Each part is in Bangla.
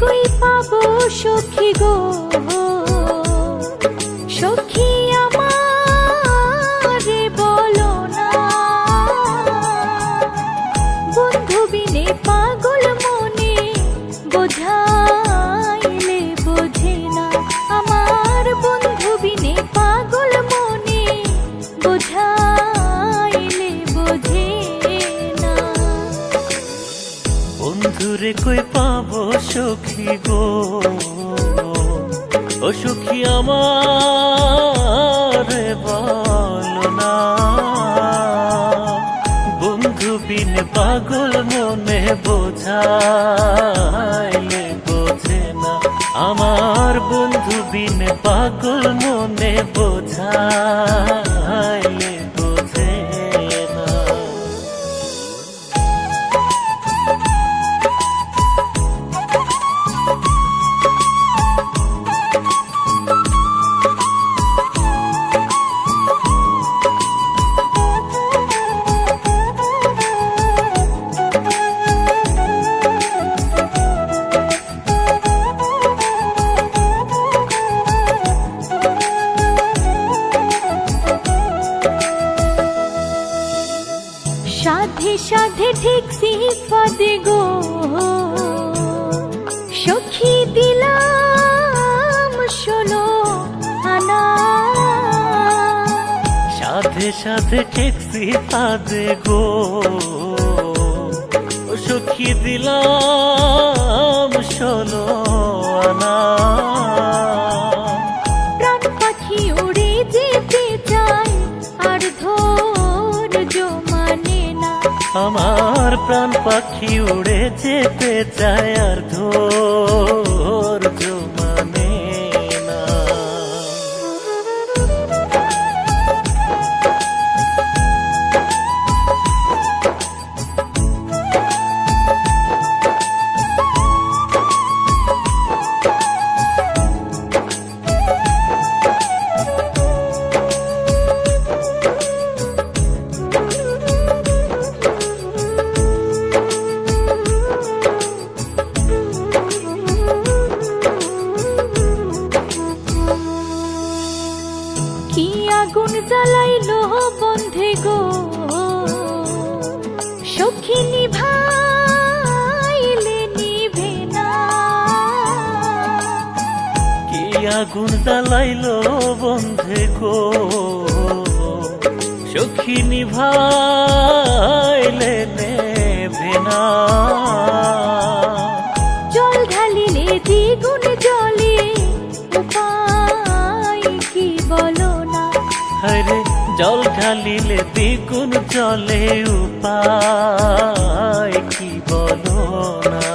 কই পাবো সখী গো, সখী আমারে বলো না। বন্ধু বিনে পাগল মনে বোঝাইলে বোঝে না। আমার বন্ধু বিনে পাগল মনে বোঝাইলে বোঝে না। বন্ধুরে কই পাবো সখী গো, ও সখী আমারে বলো না। বন্ধু বিন পাগল মনে বোঝাইলে বোঝে না। আমার বন্ধু বিন পাগল মনে বোঝাইলে বোঝে না। সাধে সাধে ঠেকছি ফাঁদে গো, সখী দিলাম 16 আনা। সাধে সাধে ঠেকছি ফাঁদে গো, ও সখী দিলাম 16 আনা। প্রাণ পাখি উড়ে যেতে চায় আর ধৈর্য মানে না। আমার প্রাণ পাখি উড়ে যেতে চায় আর ধৈর্য মানে না। কি আগুন জ্বালাইলো বন্ধে গো, সখী নিভাইলে নিভে না। কি আগুন জ্বালাইলো বন্ধে গো, সখী নিভাইলে নেভে না। জল ঢালিলে দ্বিগুণ জলে উপায় কি বলো না। হরে জল ঢালিলে দ্বিগুণ জলে উপায় কি বলো না।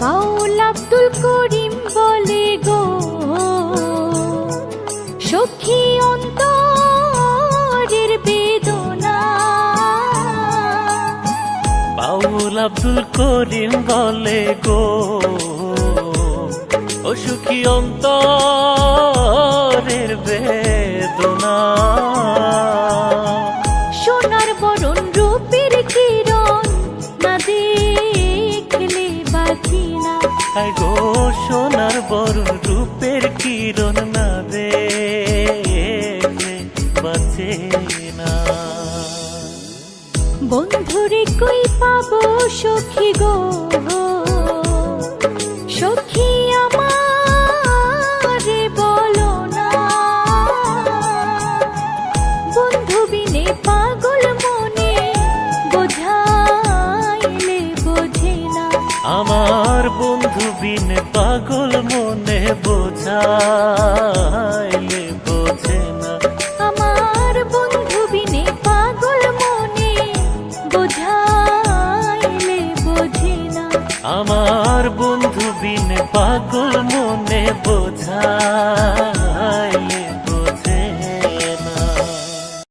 বাউল আব্দুল করিম বলে গো, সখী অন্তরের বেদনা। বাউল আব্দুল করিম বলে গো, ও সখী অন্তরের বেদনা। সোনার বরণ রূপের কিরণ না দেখলে বাঁচি না। হায় গো সোনার বরণ রূপের কিরণ না দেখলে বাঁচে না। বন্ধুরে কই পাবো সখী গো, সখী আমারে বলো না। বন্ধু বিনে পাগল মনে বোঝাইলে বোঝে না। আমার বন্ধু বিন পাগল মনে বোঝাইলে বোঝে না। আমার বন্ধু বিনে পাগল মনে বোঝাইলে বোঝে না। আমার বন্ধু বিন পাগল মনে বোঝা